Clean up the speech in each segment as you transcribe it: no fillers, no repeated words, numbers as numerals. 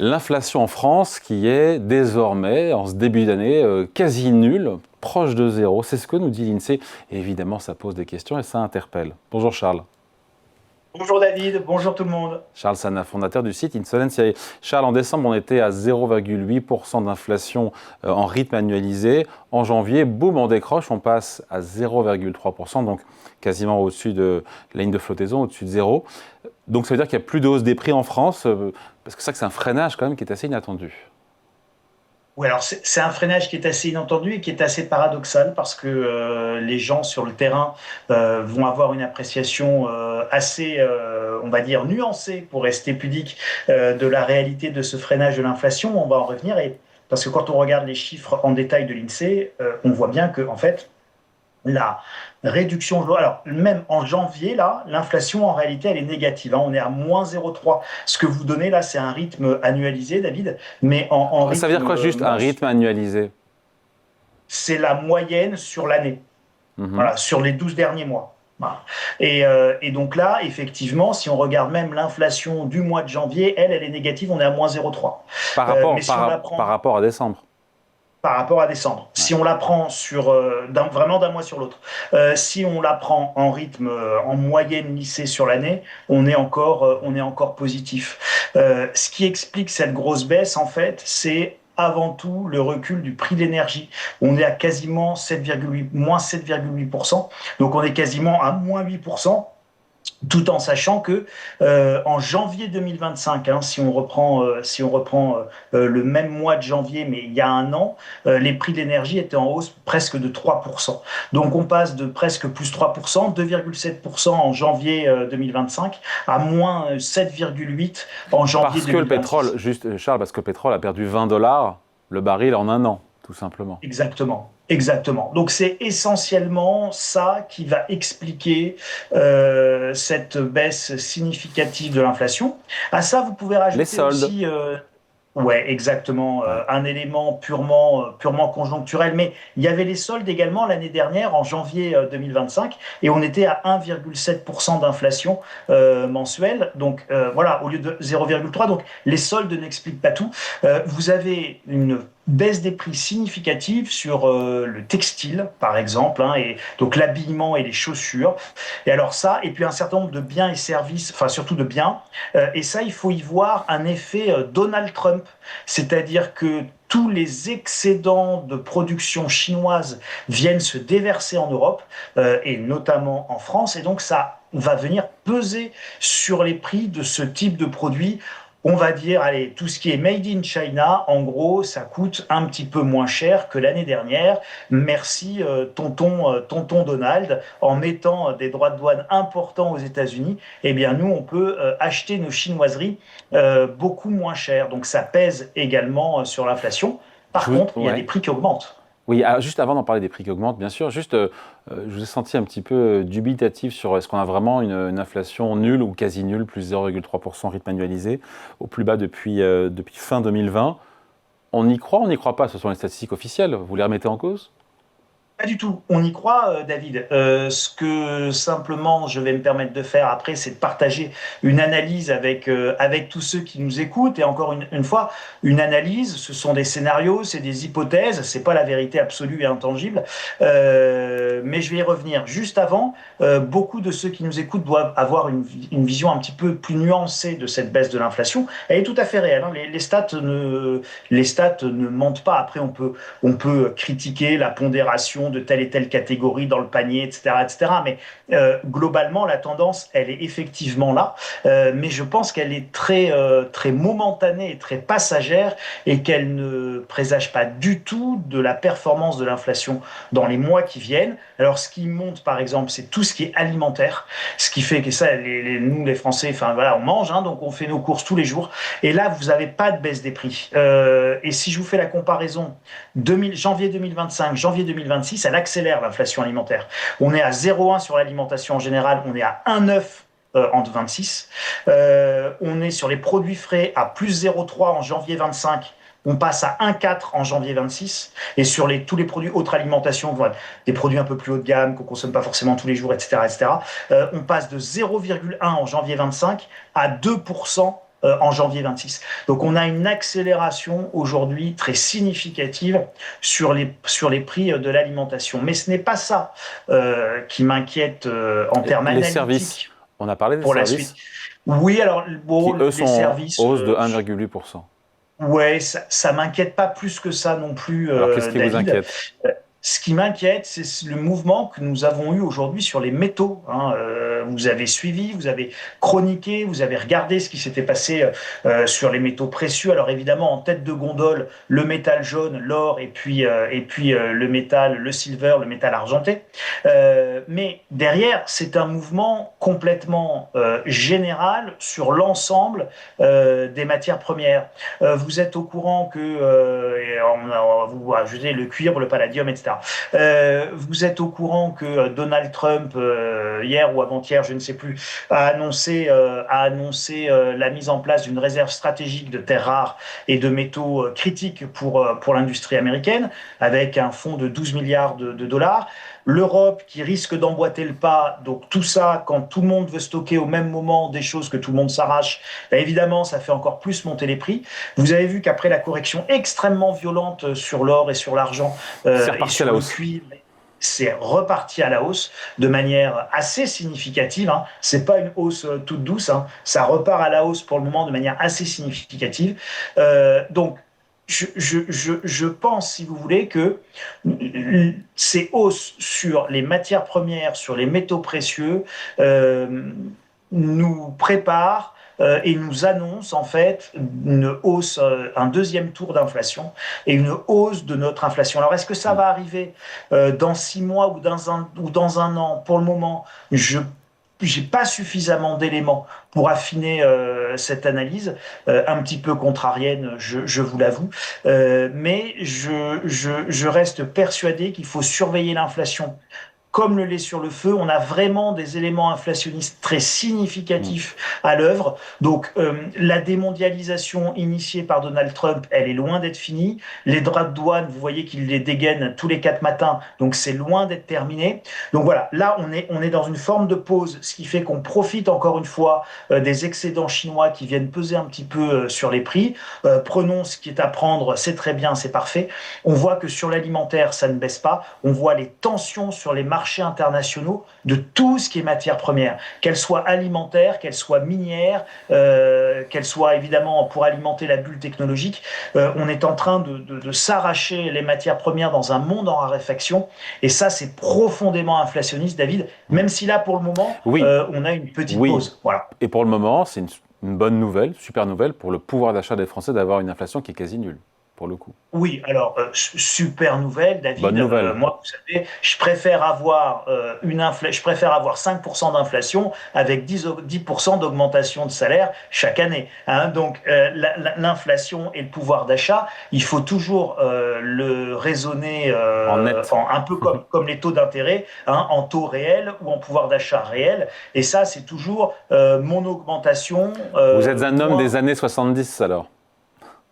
L'inflation en France qui est désormais, en ce début d'année, quasi nulle, proche de zéro. C'est ce que nous dit l'INSEE. Et évidemment, ça pose des questions et ça interpelle. Bonjour Charles. Bonjour David, bonjour tout le monde. Charles Sana, fondateur du site Insolentiae. Charles, en décembre, on était à 0,8% d'inflation en rythme annualisé. En janvier, boum, on décroche, on passe à 0,3%, donc quasiment au-dessus de la ligne de flottaison, au-dessus de zéro. Donc ça veut dire qu'il n'y a plus de hausse des prix en France, parce que c'est un freinage quand même qui est assez inattendu. Oui, alors c'est un freinage qui est assez inattendu et qui est assez paradoxal parce que les gens sur le terrain vont avoir une appréciation assez, on va dire, nuancée, pour rester pudique, de la réalité de ce freinage de l'inflation. On va en revenir parce que quand on regarde les chiffres en détail de l'INSEE, on voit bien que en fait, la réduction, alors même en janvier, là, l'inflation en réalité elle est négative, hein. On est à moins 0,3. Ce que vous donnez là, c'est un rythme annualisé, David, mais en Ça veut dire quoi, juste un rythme annualisé? c'est la moyenne sur l'année, voilà, sur les 12 derniers mois. Voilà. Et donc là, effectivement, si on regarde même l'inflation du mois de janvier, elle est négative, on est à moins 0,3. Mais si on la prend par rapport à décembre. par rapport à décembre. Ouais. Si on la prend vraiment d'un mois sur l'autre, si on la prend en rythme, en moyenne lissée sur l'année, on est encore positif. Ce qui explique cette grosse baisse, en fait, c'est avant tout le recul du prix de l'énergie. On est à quasiment moins 7,8%, donc on est quasiment à moins 8%. Tout en sachant que en janvier 2025, hein, si on reprend le même mois de janvier, mais il y a un an, les prix de l'énergie étaient en hausse presque de 3%. Donc on passe de presque plus 3%, 2,7% en janvier 2025, à moins 7,8% en janvier 2026. Parce que le pétrole, juste Charles, parce que le pétrole a perdu $20 le baril en un an, tout simplement. Exactement. Exactement. Donc c'est essentiellement ça qui va expliquer cette baisse significative de l'inflation. À ça, vous pouvez Les rajouter soldes. aussi, ouais, exactement, Ouais. un élément purement conjoncturel. Mais il y avait les soldes également l'année dernière, en janvier 2025, et on était à 1,7% d'inflation mensuelle. Donc voilà, au lieu de 0,3. Donc les soldes n'expliquent pas tout. Vous avez une baisse des prix significative sur le textile, par exemple, hein, et donc l'habillement et les chaussures. Et alors ça, et puis un certain nombre de biens et services, enfin surtout de biens. Et ça, il faut y voir un effet Donald Trump, c'est-à-dire que tous les excédents de production chinoise viennent se déverser en Europe, et notamment en France, et donc ça va venir peser sur les prix de ce type de produits. On va dire, allez, tout ce qui est made in China, en gros, ça coûte un petit peu moins cher que l'année dernière. Merci, tonton Donald, en mettant des droits de douane importants aux États-Unis. Eh bien, nous, on peut acheter nos chinoiseries beaucoup moins cher. Donc, ça pèse également sur l'inflation. Par contre, il y a des prix qui augmentent. Oui, alors juste avant d'en parler des prix qui augmentent, bien sûr, je vous ai senti un petit peu dubitatif sur est-ce qu'on a vraiment une inflation nulle ou quasi nulle, plus 0,3% rythme annualisé, au plus bas depuis fin 2020. On y croit, on n'y croit pas, ce sont les statistiques officielles, vous les remettez en cause? Pas du tout. On y croit, David. Ce que simplement je vais me permettre de faire après, c'est de partager une analyse avec tous ceux qui nous écoutent. Et encore une fois, une analyse, ce sont des scénarios, c'est des hypothèses, c'est pas la vérité absolue et intangible. Mais je vais y revenir. Juste avant, beaucoup de ceux qui nous écoutent doivent avoir une vision un petit peu plus nuancée de cette baisse de l'inflation. Elle est tout à fait réelle, hein. Les stats ne mentent pas. Après, on peut critiquer la pondération de telle et telle catégorie dans le panier, etc., etc. Mais globalement, la tendance, elle est effectivement là. Mais je pense qu'elle est très momentanée et très passagère et qu'elle ne présage pas du tout de la performance de l'inflation dans les mois qui viennent. Alors, ce qui monte, par exemple, c'est tout ce qui est alimentaire, ce qui fait que ça, nous, les Français, enfin voilà, on mange, hein, donc on fait nos courses tous les jours. Et là, vous n'avez pas de baisse des prix. Et si je vous fais la comparaison, janvier 2025, janvier 2026, elle accélère l'inflation alimentaire. On est à 0,1 sur l'alimentation en général, on est à 1,9 en 26. On est sur les produits frais à plus 0,3 en janvier 25. On passe à 1,4 en janvier 26. Et sur tous les produits autres alimentation, des produits un peu plus haut de gamme qu'on ne consomme pas forcément tous les jours, etc., etc., on passe de 0,1 en janvier 25 à 2% en janvier 26. Donc on a une accélération aujourd'hui très significative sur les prix de l'alimentation. Mais ce n'est pas ça qui m'inquiète en termes Les services, analytiques on a parlé des pour la suite. services Oui, alors qui, bon, eux, les sont en services, hausse de 1,8%. ouais, ça m'inquiète pas plus que ça non plus, Alors, qu'est-ce qui vous David. inquiète? Ce qui m'inquiète, c'est le mouvement que nous avons eu aujourd'hui sur les métaux, hein. Vous avez suivi, vous avez chroniqué, vous avez regardé ce qui s'était passé sur les métaux précieux. Alors évidemment, en tête de gondole, le métal jaune, l'or, et puis le métal, le silver, le métal argenté. Mais derrière, c'est un mouvement complètement général sur l'ensemble des matières premières. Vous êtes au courant que vous ajoutez le cuivre, le palladium, etc. Vous êtes au courant que Donald Trump, hier ou avant-hier, je ne sais plus, a annoncé la mise en place d'une réserve stratégique de terres rares et de métaux critiques pour l'industrie américaine, avec un fonds de 12 milliards de dollars. L'Europe qui risque d'emboîter le pas, donc tout ça, quand tout le monde veut stocker au même moment des choses que tout le monde s'arrache, ben évidemment, ça fait encore plus monter les prix. Vous avez vu qu'après la correction extrêmement violente sur l'or et sur l'argent C'est et reparti à sur la le hausse. cuivre, c'est reparti à la hausse de manière assez significative, hein. C'est pas une hausse toute douce, hein. Ça repart à la hausse pour le moment de manière assez significative. Donc, je pense, si vous voulez, que ces hausses sur les matières premières, sur les métaux précieux, nous préparent et nous annonce en fait une hausse, un deuxième tour d'inflation et une hausse de notre inflation. Alors est-ce que ça va arriver dans 6 mois ou dans un an? Pour le moment, je n'ai pas suffisamment d'éléments pour affiner cette analyse, un petit peu contrarienne, je vous l'avoue, mais je reste persuadé qu'il faut surveiller l'inflation comme le lait sur le feu. On a vraiment des éléments inflationnistes très significatifs à l'œuvre. Donc, la démondialisation initiée par Donald Trump, elle est loin d'être finie. Les droits de douane, vous voyez qu'il les dégaine tous les 4 matins, donc c'est loin d'être terminé. Donc voilà, là, on est dans une forme de pause, ce qui fait qu'on profite encore une fois des excédents chinois qui viennent peser un petit peu sur les prix. Prenons ce qui est à prendre, c'est très bien, c'est parfait. On voit que sur l'alimentaire, ça ne baisse pas. On voit les tensions sur les marchés internationaux de tout ce qui est matière première, qu'elle soit alimentaire, qu'elle soit minière, qu'elle soit évidemment pour alimenter la bulle technologique. On est en train de s'arracher les matières premières dans un monde en raréfaction, et ça c'est profondément inflationniste, David, même si là pour le moment Oui, on a une petite oui. pause. Voilà. Et pour le moment, c'est une bonne nouvelle, super nouvelle pour le pouvoir d'achat des Français d'avoir une inflation qui est quasi nulle, pour le coup. Oui, alors super nouvelle, Bonne David. nouvelle. Moi, vous savez, je préfère avoir je préfère avoir 5% d'inflation avec 10% d'augmentation de salaire chaque année, hein. Donc l'inflation et le pouvoir d'achat, il faut toujours le raisonner En net. un peu comme les taux d'intérêt, hein, en taux réel ou en pouvoir d'achat réel. Et ça, c'est toujours mon augmentation. Vous êtes un homme des années 70 alors?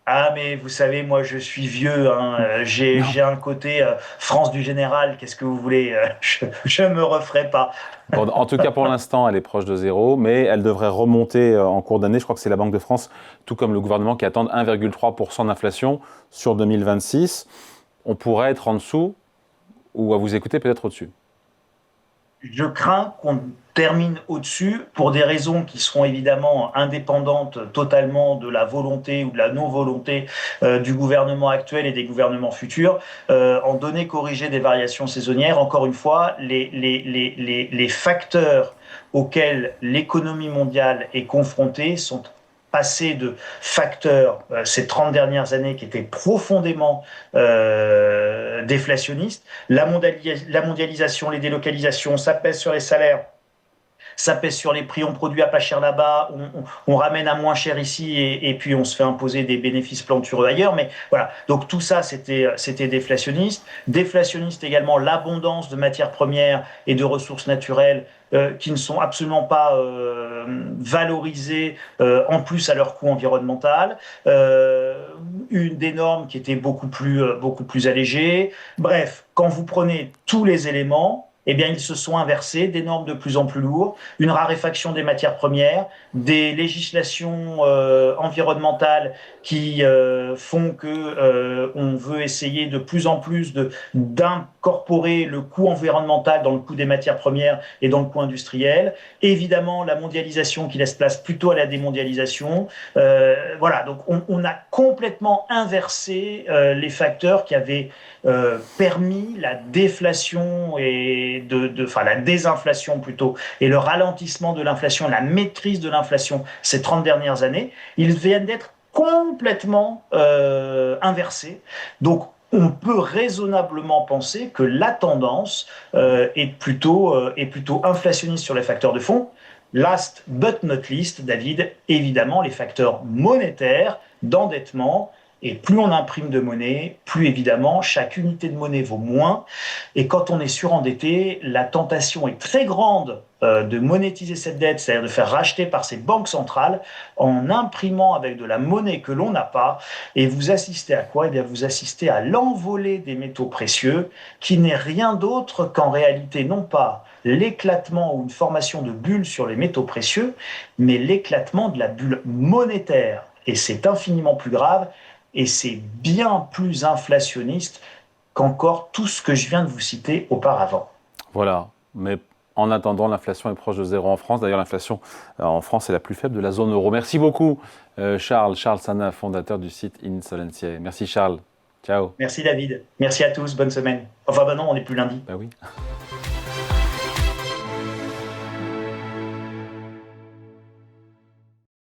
Ah, mais vous savez, moi, je suis vieux, hein, Non. j'ai un côté France du Général, qu'est-ce que vous voulez, je me referai pas. Bon, en tout cas, pour l'instant, elle est proche de zéro, mais elle devrait remonter en cours d'année. Je crois que c'est la Banque de France, tout comme le gouvernement, qui attendent 1,3% d'inflation sur 2026. On pourrait être en dessous, ou à vous écouter, peut-être au-dessus. Je crains qu'on termine au-dessus pour des raisons qui seront évidemment indépendantes totalement de la volonté ou de la non-volonté du gouvernement actuel et des gouvernements futurs. En données corrigées des variations saisonnières, encore une fois, les facteurs auxquels l'économie mondiale est confrontée sont passés de facteurs ces 30 dernières années qui étaient profondément déflationnistes. La mondialisation, les délocalisations, ça pèse sur les salaires, ça pèse sur les prix, on produit à pas cher là-bas, on ramène à moins cher ici, et puis on se fait imposer des bénéfices plantureux ailleurs. Mais voilà, donc tout ça, c'était déflationniste. Déflationniste également l'abondance de matières premières et de ressources naturelles qui ne sont absolument pas valorisées en plus à leur coût environnemental. Des normes qui étaient beaucoup plus allégées. Bref, quand vous prenez tous les éléments, eh bien, ils se sont inversés, des normes de plus en plus lourdes, une raréfaction des matières premières, des législations environnementales qui font que on veut essayer de plus en plus d'incorporer le coût environnemental dans le coût des matières premières et dans le coût industriel. Évidemment, la mondialisation qui laisse place plutôt à la démondialisation. Voilà, donc on a complètement inversé les facteurs qui avaient permis la déflation et enfin la désinflation plutôt, et le ralentissement de l'inflation, la maîtrise de l'inflation ces 30 dernières années. Ils viennent d'être complètement inversés. Donc, on peut raisonnablement penser que la tendance est plutôt inflationniste sur les facteurs de fond. Last but not least, David, évidemment, les facteurs monétaires, d'endettement. Et plus on imprime de monnaie, plus évidemment, chaque unité de monnaie vaut moins. Et quand on est surendetté, la tentation est très grande de monétiser cette dette, c'est-à-dire de faire racheter par ces banques centrales en imprimant avec de la monnaie que l'on n'a pas. Et vous assistez à quoi? Eh bien, vous assistez à l'envolée des métaux précieux, qui n'est rien d'autre qu'en réalité non pas l'éclatement ou une formation de bulles sur les métaux précieux, mais l'éclatement de la bulle monétaire. Et c'est infiniment plus grave. Et c'est bien plus inflationniste qu'encore tout ce que je viens de vous citer auparavant. Voilà, mais en attendant, l'inflation est proche de zéro en France. D'ailleurs, l'inflation en France est la plus faible de la zone euro. Merci beaucoup, Charles Sana, fondateur du site Insolentiae. Merci Charles, ciao. Merci David, merci à tous, bonne semaine. Enfin, bah non, on n'est plus lundi. Bah oui.